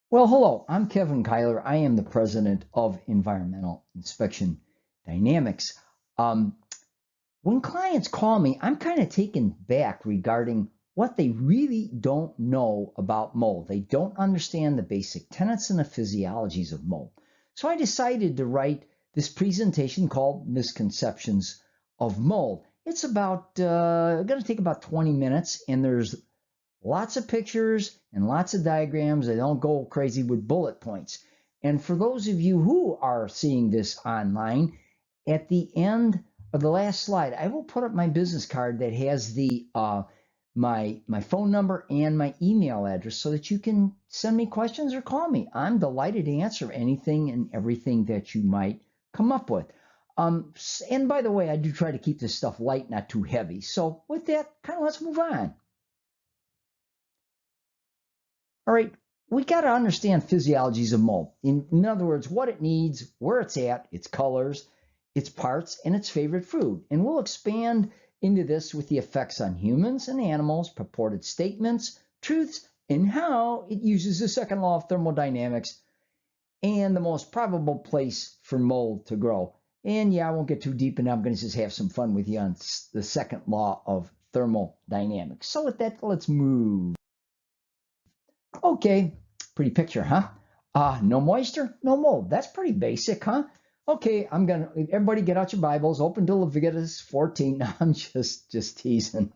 Well, hello, I'm Kevin Kyler. I am the president of Environmental Inspection Dynamics. Um, when clients call me, I'm kind of taken back regarding what they really don't know about mold. They don't understand the basic tenets and the physiologies of mold. So I decided to write this presentation called Misconceptions of Mold. It's going to take about 20 minutes, and there's lots of pictures and lots of diagrams. They don't go crazy with bullet points. And for those of you who are seeing this online, at the end of the last slide, I will put up my business card that has the my phone number and my email address so that you can send me questions or call me. I'm delighted to answer anything and everything that you might come up with. And by the way, I do try to keep this stuff light, not too heavy. So with that, kind of let's move on. All right, we got to understand physiologies of mold. In other words, what it needs, where it's at, its colors, its parts, and its favorite food. And we'll expand into this with the effects on humans and animals, purported statements, truths, and how it uses the second law of thermodynamics and the most probable place for mold to grow. And yeah, I won't get too deep in. I'm going to just have some fun with you on the second law of thermodynamics. So with that, let's move. Okay, pretty picture, huh? No moisture, no mold. That's pretty basic, huh? Okay, everybody get out your Bibles, open to Leviticus 14. No, I'm just teasing.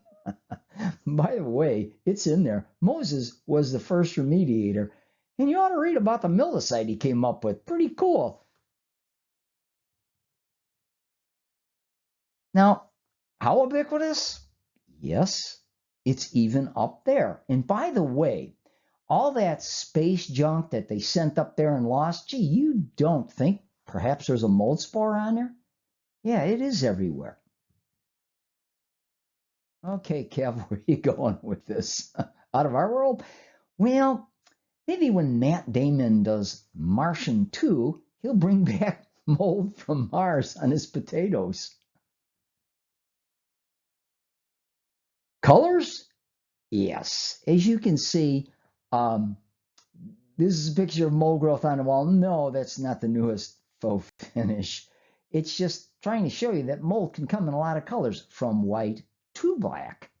By the way, it's in there. Moses was the first remediator, and you ought to read about the mildicide he came up with. Pretty cool. Now, how ubiquitous? Yes, it's even up there. And by the way, all that space junk that they sent up there and lost, gee, you don't think perhaps there's a mold spore on there? Yeah, it is everywhere. Okay, Kev, where are you going with this? Out of our world? Well, maybe when Matt Damon does Martian 2, he'll bring back mold from Mars on his potatoes. Colors? Yes. As you can see, um, this is a picture of mold growth on the wall. No, that's not the newest faux finish. It's just trying to show you that mold can come in a lot of colors, from white to black.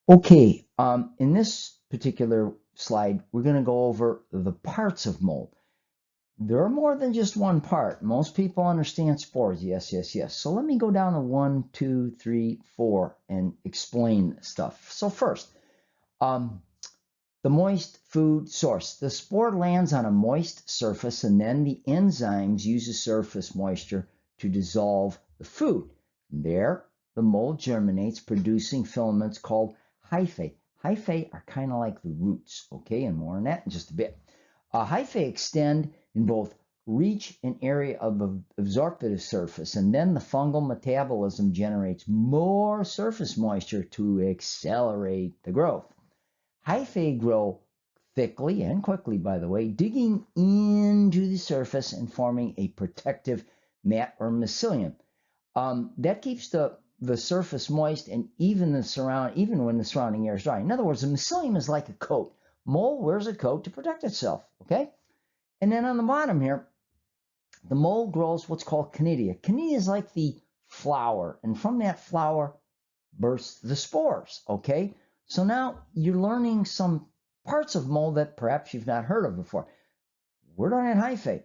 Okay, in this particular slide, we're going to go over the parts of mold. There are more than just one part. Most people understand spores. Yes, yes, yes. So let me go down to 1, 2, 3, 4 and explain stuff. So first, um, the moist food source. The spore lands on a moist surface, and then the enzymes use the surface moisture to dissolve the food. There, the mold germinates, producing filaments called hyphae. Hyphae are kind of like the roots, okay? And more on that in just a bit. Hyphae extend in both reach and area of the absorptive surface, and then the fungal metabolism generates more surface moisture to accelerate the growth. Hyphae grow thickly and quickly, by the way, digging into the surface and forming a protective mat or mycelium. That keeps the surface moist and even when the surrounding air is dry. In other words, the mycelium is like a coat. Mold wears a coat to protect itself. Okay, and then on the bottom here, the mold grows what's called conidia. Conidia is like the flower, and from that flower bursts the spores. Okay, so now you're learning some parts of mold that perhaps you've not heard of before. We're on at hyphae.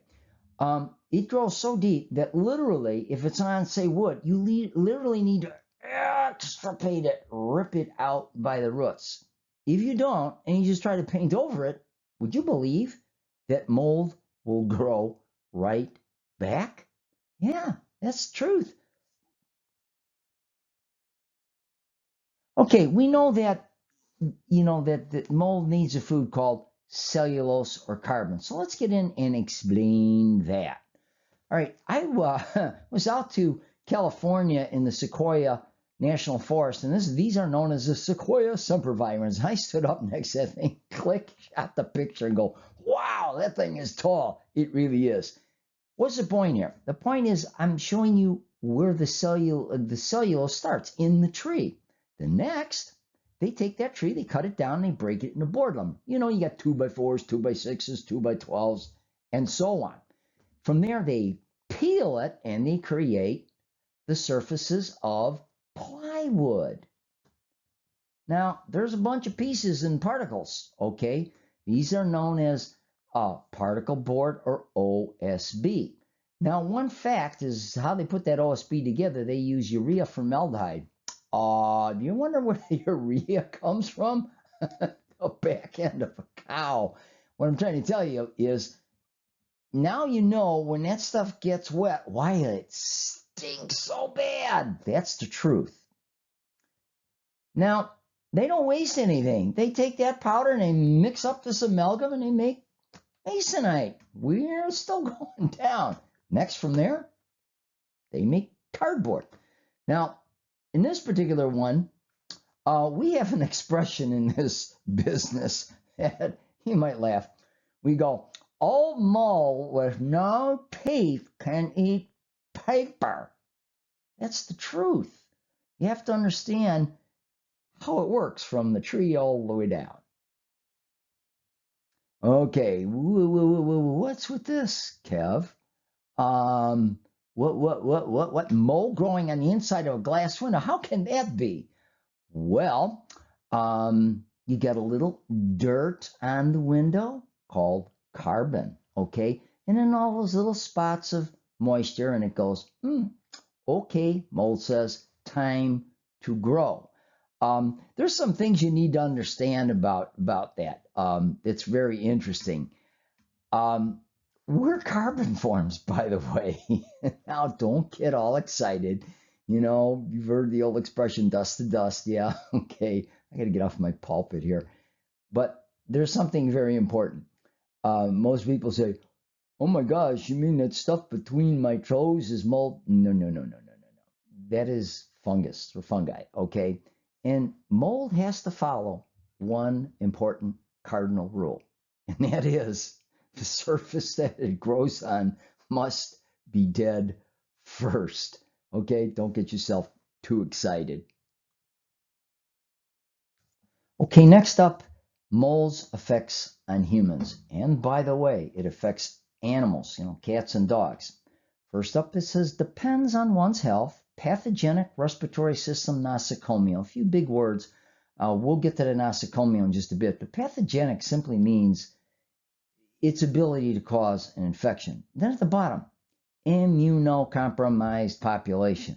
It grows so deep that literally, if it's on, say, wood, you literally need to extirpate it, rip it out by the roots. If you don't, and you just try to paint over it, would you believe that mold will grow right back? Yeah, that's the truth. Okay, we know that that mold needs a food called cellulose or carbon. So let's get in and explain that. All right, I was out to California in the Sequoia National Forest, and these are known as the Sequoia sempervirens. I stood up next to that thing, click, shot the picture, and go, wow, that thing is tall. It really is. What's the point here? The point is I'm showing you where the cellulose starts in the tree. The next, they take that tree, they cut it down, they break it into board lumber. You know, you got 2x4s, 2x6s, 2x12s, and so on. From there, they peel it and they create the surfaces of plywood. Now, there's a bunch of pieces and particles, okay? These are known as particle board or OSB. Now, one fact is how they put that OSB together. They use urea formaldehyde. Do you wonder where the urea comes from? The back end of a cow. What I'm trying to tell you is now you know when that stuff gets wet, why it stinks so bad. That's the truth. Now, they don't waste anything. They take that powder and they mix up this amalgam and they make masonite. We're still going down. Next from there, they make cardboard. Now, in this particular one, we have an expression in this business that you might laugh. We go, old mole with no teeth can eat paper. That's the truth. You have to understand how it works from the tree all the way down. Okay, what's with this, Kev? What mold growing on the inside of a glass window? How can that be? Well, you get a little dirt on the window called carbon, okay? And then all those little spots of moisture, and it goes, okay, mold says, time to grow. There's some things you need to understand about that. It's very interesting. We're carbon forms, by the way. Now, don't get all excited. You know, you've heard the old expression, dust to dust. Yeah, okay. I got to get off my pulpit here. But there's something very important. Most people say, oh my gosh, you mean that stuff between my toes is mold? No. That is fungus or fungi, okay? And mold has to follow one important cardinal rule, and that is the surface that it grows on must be dead first. Okay, don't get yourself too excited. Okay, next up, mold's effects on humans. And by the way, it affects animals, you know, cats and dogs. First up, it says depends on one's health, pathogenic respiratory system nosocomial. A few big words. We'll get to the nosocomial in just a bit, but pathogenic simply means its ability to cause an infection. Then at the bottom, immunocompromised population.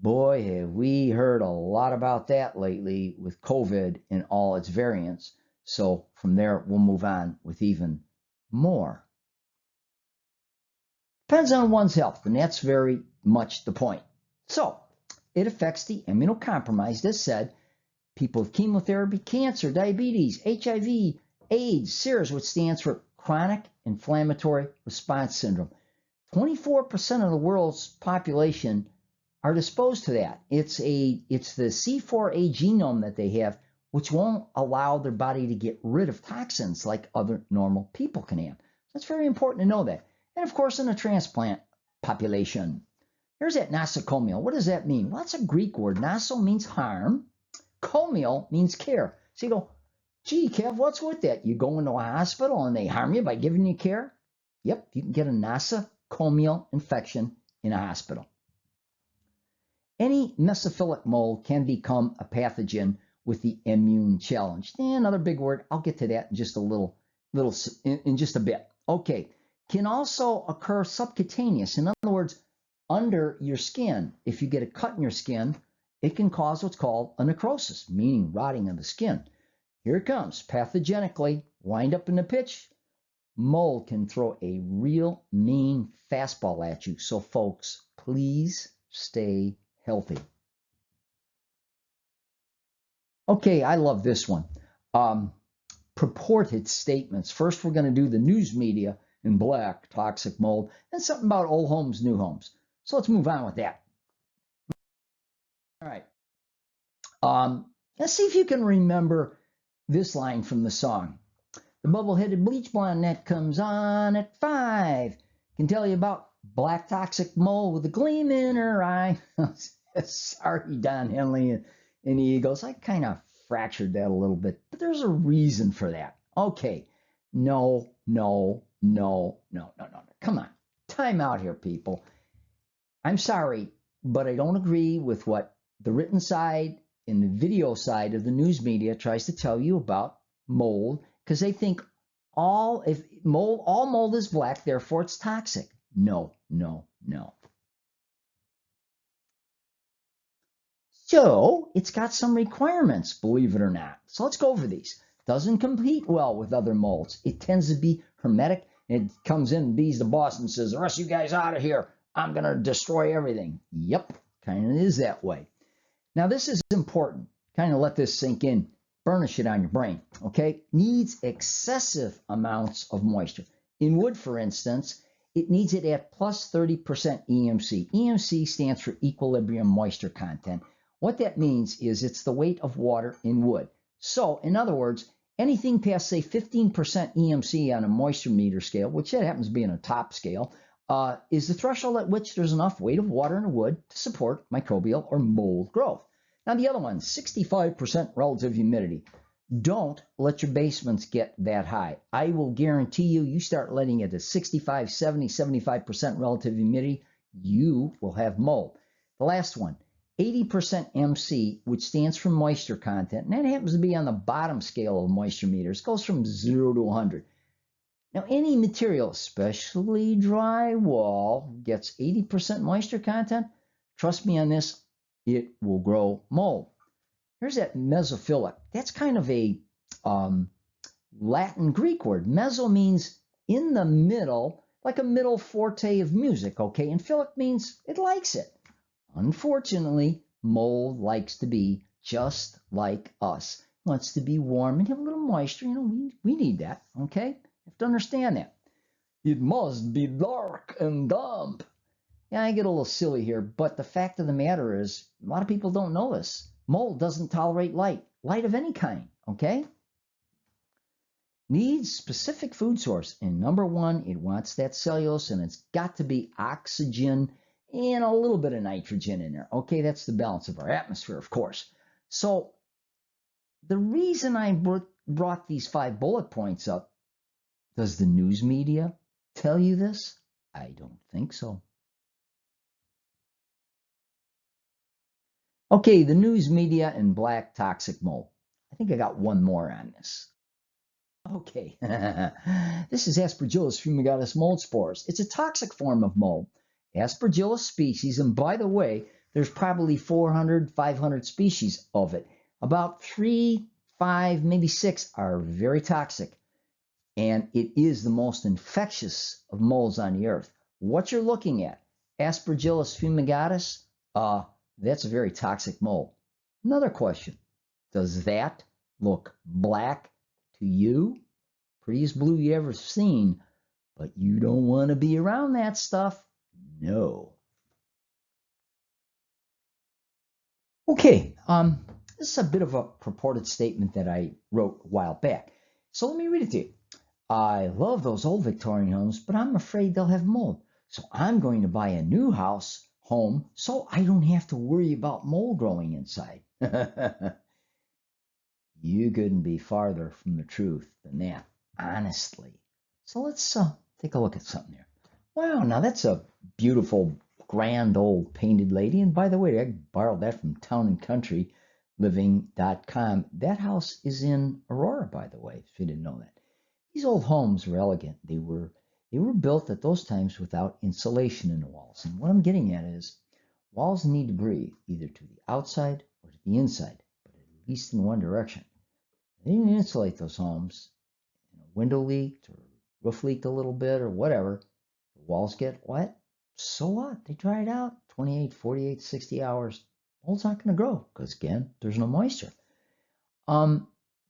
Boy, have we heard a lot about that lately with COVID and all its variants. So from there, we'll move on with even more. Depends on one's health, and that's very much the point. So it affects the immunocompromised, as said, people with chemotherapy, cancer, diabetes, HIV, AIDS, SIRS, which stands for chronic inflammatory response syndrome. 24% of the world's population are disposed to that. It's the C4A genome that they have, which won't allow their body to get rid of toxins like other normal people can have. That's very important to know that. And of course, in a transplant population. Here's that nosocomial. What does that mean? Well, that's a Greek word. Noso means harm. Comial means care. So you go, gee, Kev, what's with that? You go into a hospital and they harm you by giving you care? Yep, you can get a nosocomial infection in a hospital. Any mesophilic mold can become a pathogen with the immune challenge. And another big word, I'll get to that in just in just a bit. Okay, can also occur subcutaneous. In other words, under your skin. If you get a cut in your skin, it can cause what's called a necrosis, meaning rotting of the skin. Here it comes, pathogenically, wind up in the pitch. Mold can throw a real mean fastball at you. So folks, please stay healthy. Okay, I love this one. Purported statements. First, we're going to do the news media in black, toxic mold, and something about old homes, new homes. So let's move on with that. All right. Let's see if you can remember this line from the song. The bubble-headed bleach blonde that comes on at 5 can tell you about black toxic mold with a gleam in her eye. Sorry, Don Henley and the Eagles. I kind of fractured that a little bit, but there's a reason for that. Okay, no, no, no, no, no, no. Come on, time out here, people. I'm sorry, but I don't agree with what the written side and the video side of the news media tries to tell you about mold, because they think all mold is black, therefore it's toxic. No, no, no. So it's got some requirements, believe it or not. So let's go over these. Doesn't compete well with other molds. It tends to be hermetic. It comes in and bees the boss and says, the rest of you guys out of here. I'm going to destroy everything. Yep, kind of is that way. Now this is important. Kind of let this sink in. Burnish it on your brain, okay? Needs excessive amounts of moisture. In wood, for instance, it needs it at plus 30% EMC. EMC stands for equilibrium moisture content. What that means is it's the weight of water in wood. So, in other words, anything past, say, 15% EMC on a moisture meter scale, which that happens to be in a top scale, is the threshold at which there's enough weight of water in a wood to support microbial or mold growth. Now, the other one, 65% relative humidity. Don't let your basements get that high. I will guarantee you start letting it at 65, 70, 75% relative humidity, you will have mold. The last one, 80% MC, which stands for moisture content, and that happens to be on the bottom scale of moisture meters. It goes from 0 to 100. Now, any material, especially drywall, gets 80% moisture content. Trust me on this, it will grow mold. Here's that mesophilic. That's kind of a Latin Greek word. Meso means in the middle, like a middle forte of music, okay? And philic means it likes it. Unfortunately, mold likes to be just like us. It wants to be warm and have a little moisture. You know, we need that, okay? You have to understand that. It must be dark and damp. Yeah, I get a little silly here, but the fact of the matter is, a lot of people don't know this. Mold doesn't tolerate light of any kind, okay? Needs specific food source. And number one, it wants that cellulose, and it's got to be oxygen and a little bit of nitrogen in there. Okay, that's the balance of our atmosphere, of course. So the reason I brought these 5 bullet points up, does the news media tell you this? I don't think so. Okay, the news media and black toxic mold. I think I got one more on this. Okay, this is Aspergillus fumigatus mold spores. It's a toxic form of mold. Aspergillus species, and by the way, there's probably 400, 500 species of it. About 3, 5, maybe 6 are very toxic, and it is the most infectious of molds on the earth. What you're looking at, Aspergillus fumigatus, that's a very toxic mold. Another question, does that look black to you? Prettiest blue you ever seen, but you don't want to be around that stuff. No. Okay, this is a bit of a purported statement that I wrote a while back. So let me read it to you. I love those old Victorian homes, but I'm afraid they'll have mold. So I'm going to buy a new home, so I don't have to worry about mold growing inside. You couldn't be farther from the truth than that, honestly. So let's take a look at something here. Wow, now that's a beautiful, grand old painted lady. And by the way, I borrowed that from townandcountryliving.com. That house is in Aurora, by the way, if you didn't know that. These old homes were elegant. They were built at those times without insulation in the walls. And what I'm getting at is walls need to breathe either to the outside or to the inside, but at least in one direction. They didn't insulate those homes. Window leaked or roof leaked a little bit or whatever. The walls get wet. So what? They dry it out 28, 48, 60 hours. Mold's not going to grow because, again, there's no moisture.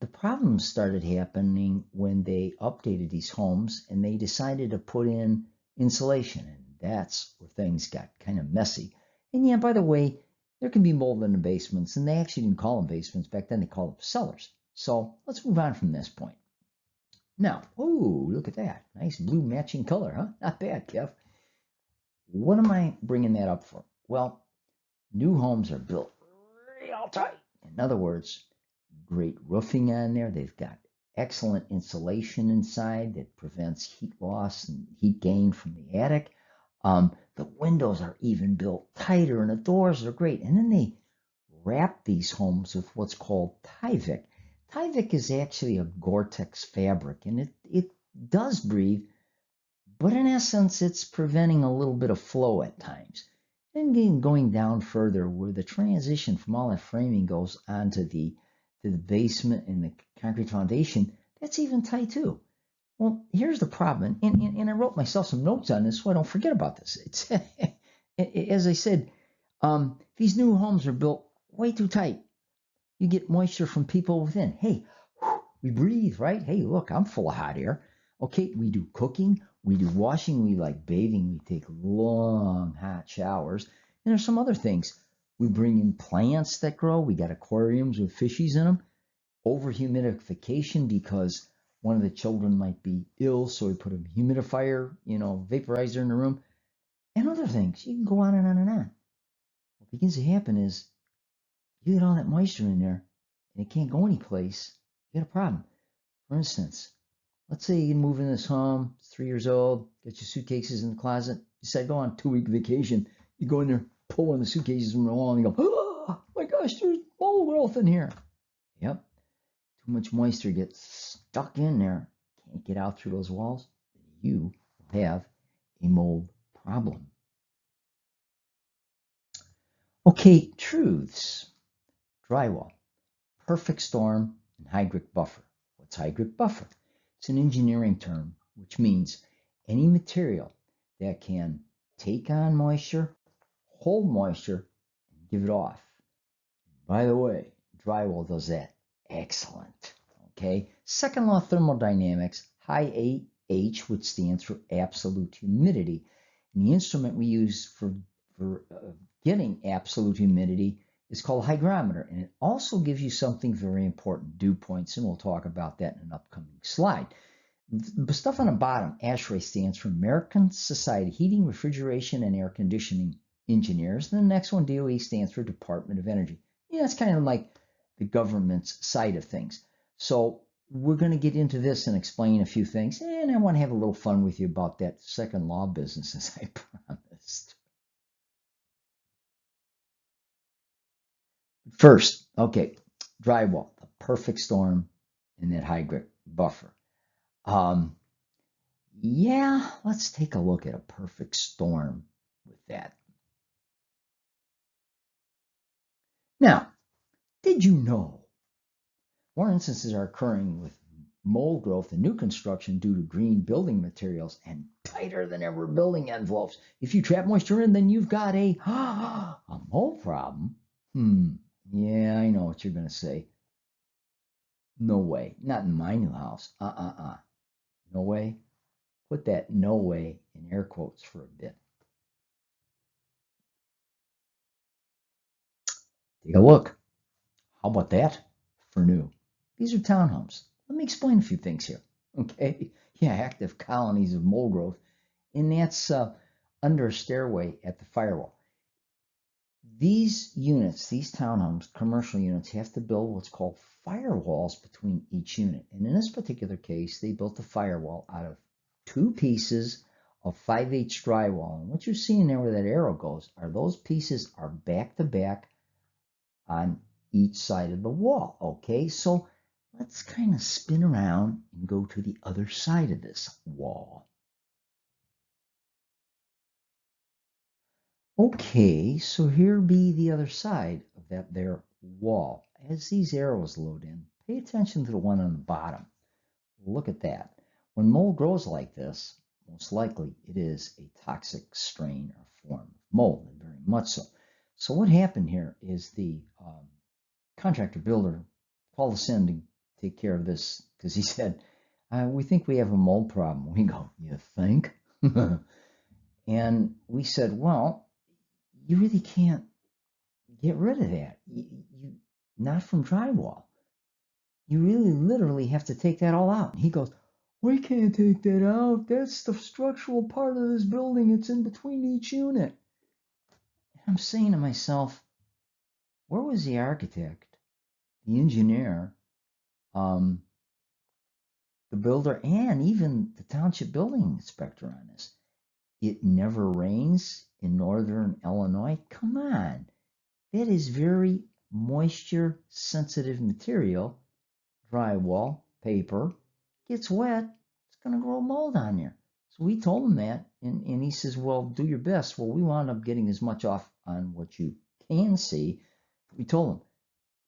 The problems started happening when they updated these homes and they decided to put in insulation. And that's where things got kind of messy. And yeah, by the way, there can be mold in the basements, and they actually didn't call them basements. Back then they called them cellars. So let's move on from this point. Now, oh, look at that. Nice blue matching color, huh? Not bad, Kev. What am I bringing that up for? Well, new homes are built real tight. In other words, great roofing on there. They've got excellent insulation inside that prevents heat loss and heat gain from the attic. The windows are even built tighter and the doors are great. And then they wrap these homes with what's called Tyvek. Tyvek is actually a Gore-Tex fabric, and it does breathe, but in essence, it's preventing a little bit of flow at times. And going down further, where the transition from all that framing goes onto the basement and the concrete foundation, that's even tight too. Well, here's the problem, and I wrote myself some notes on this so I don't forget about this. It's as I said, these new homes are built way too tight. You get moisture from people within. Hey, we breathe, right? Hey, look, I'm full of hot air. Okay, we do cooking, we do washing, we like bathing, we take long hot showers, and there's some other things. We bring in plants that grow. We got aquariums with fishies in them. Over humidification because one of the children might be ill, so we put a humidifier, vaporizer in the room, and other things. You can go on and on and on. What begins to happen is you get all that moisture in there, and it can't go anyplace. You got a problem. For instance, let's say you move in this home, it's 3 years old, get your suitcases in the closet, decide to go on a 2-week vacation. You go in there, pull one of the suitcases from the wall, and you go, oh my gosh, there's mold growth in here. Yep. Too much moisture gets stuck in there, can't get out through those walls, you have a mold problem. Okay, truths. Drywall, perfect storm, and hydric buffer. What's hydric buffer? It's an engineering term, which means any material that can take on moisture, hold moisture, and give it off. By the way, drywall does that. Excellent. Okay. Second law of thermodynamics, high H, which stands for absolute humidity. And the instrument we use for getting absolute humidity is called hygrometer. And it also gives you something very important, dew points, and we'll talk about that in an upcoming slide. The stuff on the bottom, ASHRAE, stands for American Society of Heating, Refrigeration, and Air Conditioning Engineers. And the next one, DOE, stands for Department of Energy. Yeah, it's kind of like the government's side of things. So we're going to get into this and explain a few things. And I want to have a little fun with you about that second law business, as I promised. First, okay, drywall, the perfect storm, and that hydric buffer. Yeah, let's take a look at a perfect storm with that. Now, did you know more instances are occurring with mold growth in new construction due to green building materials and tighter than ever building envelopes? If you trap moisture in, then you've got a mold problem. Yeah, I know what you're going to say. No way. Not in my new house. No way. Put that no way in air quotes for a bit. Take a look. How about that for new? These are townhomes. Let me explain a few things here. Okay. Yeah, active colonies of mold growth. And that's under a stairway at the firewall. These units, these townhomes, commercial units, have to build what's called firewalls between each unit. And in this particular case, they built a firewall out of 2 pieces of 5/8 drywall. And what you're seeing there where that arrow goes are those pieces are back to back on each side of the wall. Okay, so let's kind of spin around and go to the other side of this wall. Okay, so here be the other side of that there wall. As these arrows load in, pay attention to the one on the bottom. Look at that. When mold grows like this, most likely it is a toxic strain or form of mold, and very much so. So what happened here is the contractor builder called us in to take care of this because he said, we think we have a mold problem. We go, you think? And we said, well, you really can't get rid of that. Not from drywall. You really literally have to take that all out. And he goes, we can't take that out. That's the structural part of this building. It's in between each unit. And I'm saying to myself, where was the architect, the engineer, the builder and even the township building inspector on this. It never rains in northern Illinois. Come on. That is very moisture sensitive material. Drywall, paper, gets wet, it's going to grow mold on there. So we told him that, and he says, well, do your best. Well, we wound up getting as much off on what you can see. We told him,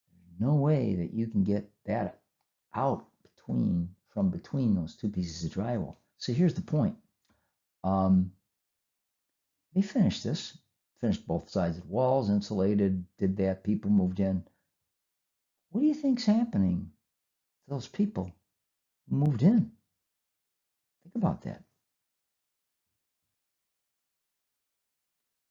there's no way that you can get that out from between those two pieces of drywall. So here's the point. They finished this, finished both sides of the walls, insulated, did that, people moved in. What do you think's happening to those people who moved in? Think about that.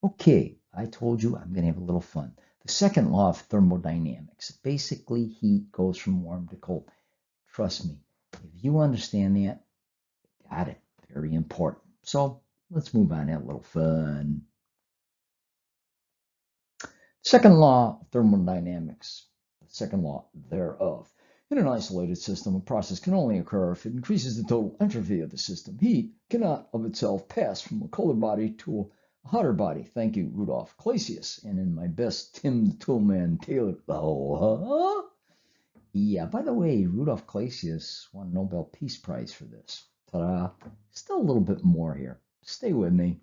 Okay, I told you I'm going to have a little fun. The second law of thermodynamics. Basically, heat goes from warm to cold. Trust me, if you understand that, got it. Very important. So let's move on, have a little fun. Second law of thermodynamics. The second law thereof. In an isolated system, a process can only occur if it increases the total entropy of the system. Heat cannot of itself pass from a colder body to a hotter body. Thank you, Rudolf Clausius. And in my best Tim the Toolman Taylor. Oh, huh? Yeah, by the way, Rudolf Clausius won a Nobel Peace Prize for this. Ta-da. Still a little bit more here. Stay with me.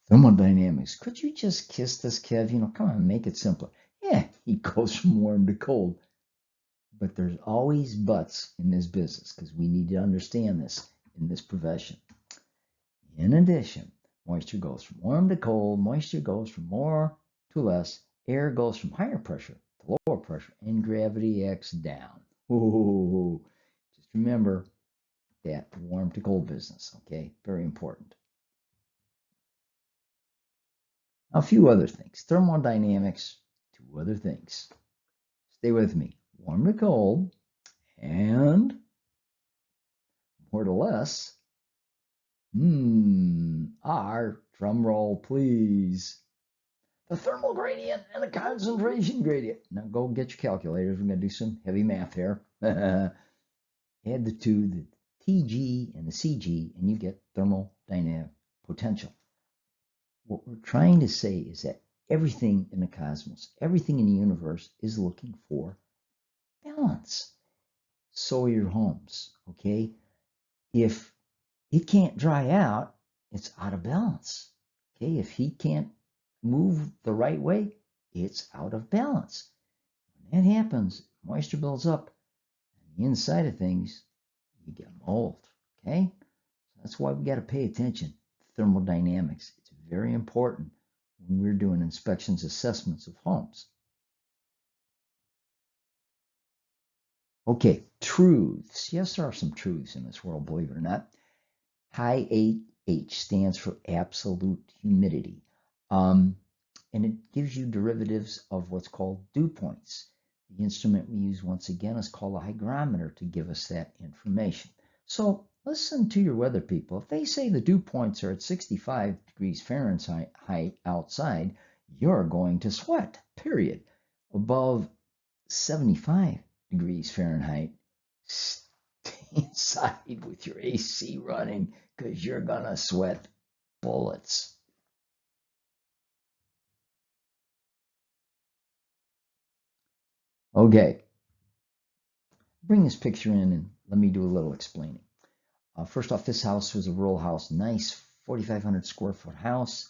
Thermodynamics. Could you just kiss this, Kev? Come on, make it simpler. Yeah, he goes from warm to cold. But there's always buts in this business because we need to understand this in this profession. In addition, moisture goes from warm to cold, moisture goes from more to less, air goes from higher pressure to lower pressure, and gravity acts down. Ooh, just remember that warm to cold business, okay? Very important. A few other things. Thermodynamics, two other things. Stay with me. Warm to cold and more to less. Drum roll, please. The thermal gradient and the concentration gradient. Now go get your calculators. We're going to do some heavy math here. Add the two, the TG and the CG, and you get thermodynamic potential. What we're trying to say is that everything in the cosmos, everything in the universe is looking for balance. So are your homes, okay? If it can't dry out, it's out of balance. Okay, if heat can't move the right way, it's out of balance. When that happens, moisture builds up on the inside of things, you get mold. Okay, that's why we got to pay attention to thermodynamics. It's very important when we're doing inspections, assessments of homes. Okay, truths. Yes, there are some truths in this world, believe it or not. High H stands for absolute humidity. And it gives you derivatives of what's called dew points. The instrument we use once again is called a hygrometer to give us that information. So listen to your weather people. If they say the dew points are at 65 degrees Fahrenheit outside, you're going to sweat, period. Above 75 degrees Fahrenheit, stay inside with your AC running because you're going to sweat bullets. Okay, bring this picture in and let me do a little explaining. First off, this house was a rural house, nice 4,500 square foot house.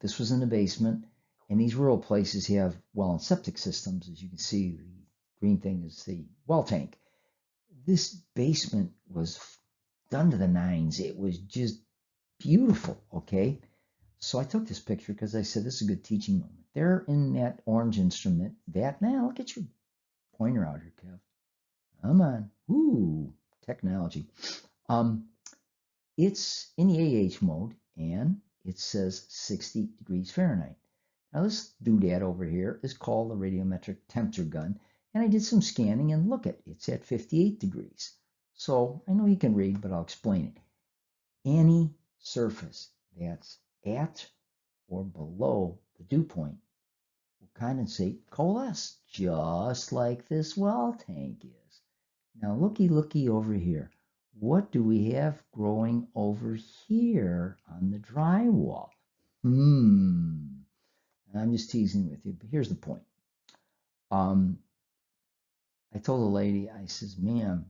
This was in the basement, and these rural places have well and septic systems. As you can see, the green thing is the well tank. This basement was done to the nines. It was just beautiful, okay? So I took this picture because I said this is a good teaching moment. There in that orange instrument, now look at your pointer out here, Kev. Come on. Ooh, technology. It's in the AH mode and it says 60 degrees Fahrenheit. Now this doodad over here is called a radiometric temperature gun. And I did some scanning and look it's at 58 degrees. So I know you can read, but I'll explain it. Any surface that's at or below the dew point will condensate, coalesce, just like this well tank is. Now looky over here. What do we have growing over here on the drywall? I'm just teasing with you, but here's the point. I told the lady, I says, ma'am,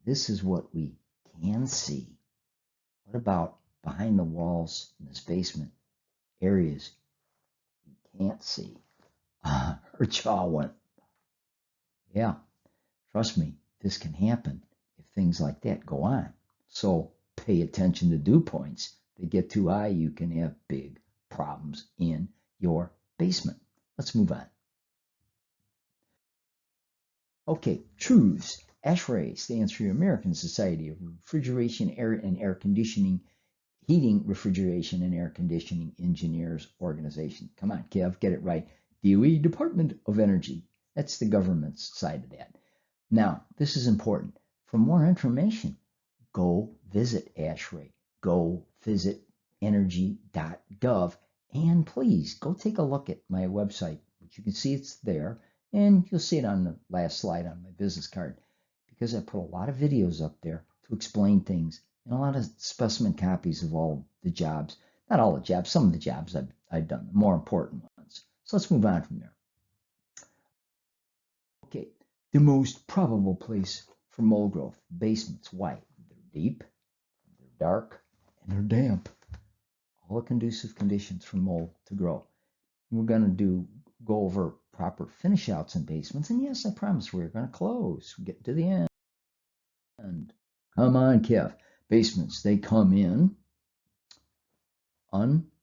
this is what we can see. What about behind the walls in this basement? Areas you can't see. Her jaw went, yeah, trust me, this can happen if things like that go on. So pay attention to dew points. They get too high, you can have big problems in your basement. Let's move on. Okay, truths. ASHRAE stands for American Society of Refrigeration, Air and Air Conditioning, Heating, Refrigeration, and Air Conditioning Engineers Organization. Come on, Kev, get it right. DOE, Department of Energy. That's the government's side of that. Now, this is important. For more information, go visit ASHRAE. Go visit energy.gov. And please go take a look at my website, which you can see it's there. And you'll see it on the last slide on my business card, because I put a lot of videos up there to explain things and a lot of specimen copies of all the jobs. Not all the jobs, some of the jobs I've done, the more important ones. So let's move on from there. Okay, the most probable place for mold growth, basements. Why? They're deep, they're dark, and they're damp. All conducive conditions for mold to grow. We're going to go over proper finish outs in basements. And yes, I promise we're going to close. We get to the end. Come on, Kev. Basements, they come in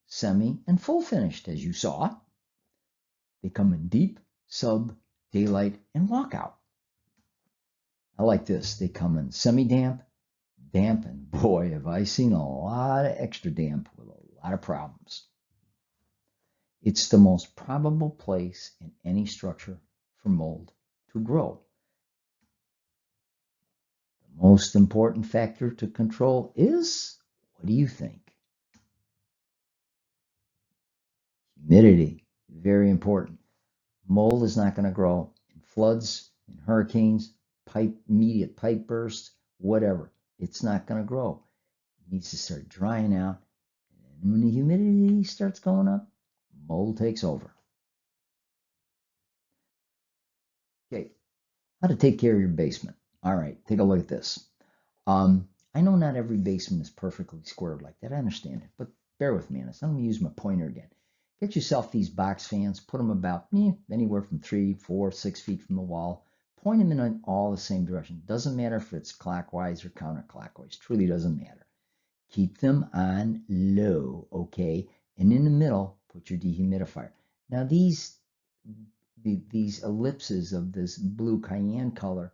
semi, and full finished, as you saw. They come in deep, sub, daylight, and walkout. I like this. They come in semi-damp, damp, and boy, have I seen a lot of extra damp with a lot of problems. It's the most probable place in any structure for mold to grow. The most important factor to control is, what do you think? Humidity, very important. Mold is not going to grow in floods, in hurricanes, immediate pipe bursts, whatever. It's not going to grow. It needs to start drying out. And when the humidity starts going up, mold takes over. Okay, how to take care of your basement. All right, take a look at this. I know not every basement is perfectly squared like that. I understand it, but bear with me on this. I'm going to use my pointer again. Get yourself these box fans, put them about anywhere from 3, 4, 6 feet from the wall. Point them in all the same direction. Doesn't matter if it's clockwise or counterclockwise. Truly doesn't matter. Keep them on low, okay? And in the middle, put your dehumidifier. Now these ellipses of this blue cayenne color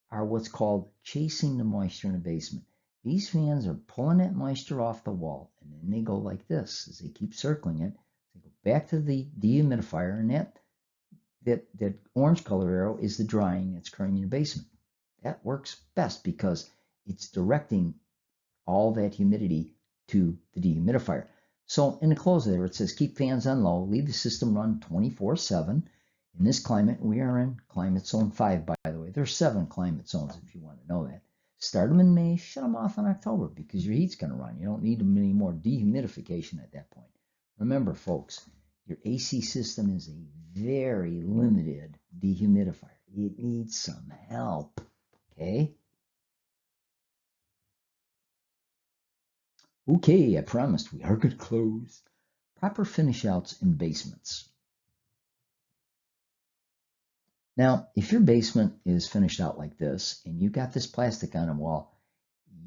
are what's called chasing the moisture in the basement. These fans are pulling that moisture off the wall, and then they go like this as they keep circling it. They go back to the dehumidifier, and that orange color arrow is the drying that's occurring in your basement. That works best because it's directing all that humidity to the dehumidifier. So in the close there, it says keep fans on low, leave the system run 24/7. In this climate, we are in climate zone 5, by the way. There's 7 climate zones if you want to know that. Start them in May, shut them off in October because your heat's going to run. You don't need them any more dehumidification at that point. Remember, folks, your AC system is a very limited dehumidifier. It needs some help, okay? Okay, I promised we are going to close. Proper finish outs in basements. Now, if your basement is finished out like this and you got this plastic on the wall,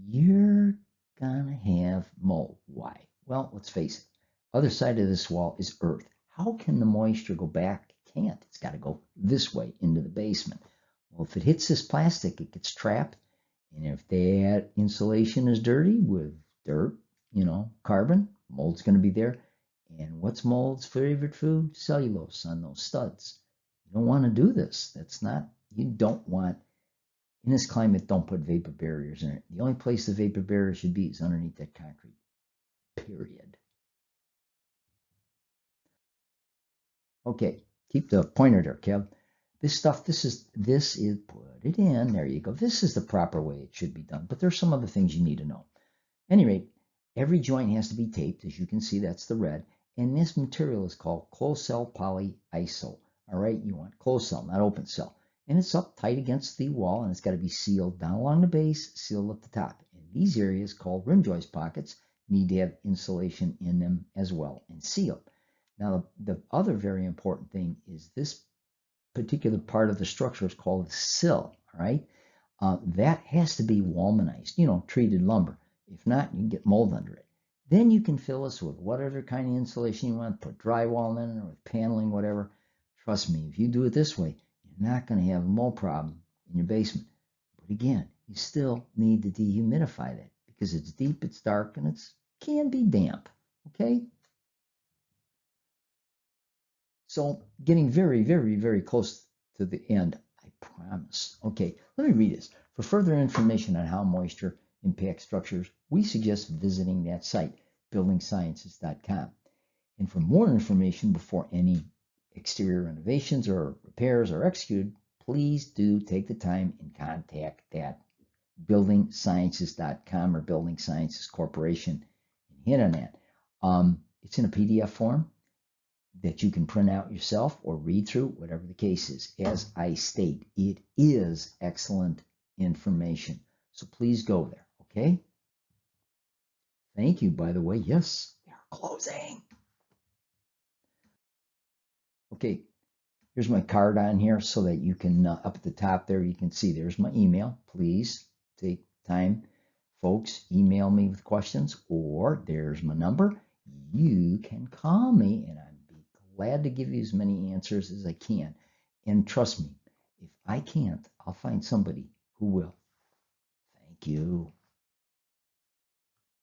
you're gonna have mold. Why? Well, let's face it. Other side of this wall is earth. How can the moisture go back? It can't. It's got to go this way into the basement. Well, if it hits this plastic, it gets trapped. And if that insulation is dirty with dirt, carbon, mold's going to be there. And what's mold's favorite food? Cellulose on those studs. You don't want to do this. You don't want, in this climate, don't put vapor barriers in it. The only place the vapor barrier should be is underneath that concrete, period. Okay, keep the pointer there, Kev. This stuff, this is, put it in, there you go. This is the proper way it should be done, but there's some other things you need to know. At any rate, every joint has to be taped. As you can see, that's the red. And this material is called closed cell polyiso. All right, you want closed cell, not open cell. And it's up tight against the wall, and it's got to be sealed down along the base, sealed at the top. And these areas, called rim joist pockets, need to have insulation in them as well and sealed. Now, the other very important thing is this particular part of the structure is called the sill. All right, that has to be walmanized, treated lumber. If not, you can get mold under it. Then you can fill this with whatever kind of insulation you want, put drywall in it or with paneling, whatever. Trust me, if you do it this way, you're not going to have a mold problem in your basement. But again, you still need to dehumidify that because it's deep, it's dark, and it can be damp. Okay? So getting very, very, very close to the end, I promise. Okay, let me read this. For further information on how moisture impacts structures, we suggest visiting that site, buildingsciences.com. And for more information before any exterior renovations or repairs are executed, please do take the time and contact that buildingsciences.com or Building Sciences Corporation and hit on that. It's in a PDF form that you can print out yourself or read through, whatever the case is. As I state, it is excellent information. So please go there, okay? Thank you, by the way. Yes, we are closing. Okay, here's my card on here so that you can, up at the top there, you can see there's my email. Please take time, folks, email me with questions, or there's my number. You can call me, and I'd be glad to give you as many answers as I can. And trust me, if I can't, I'll find somebody who will. Thank you.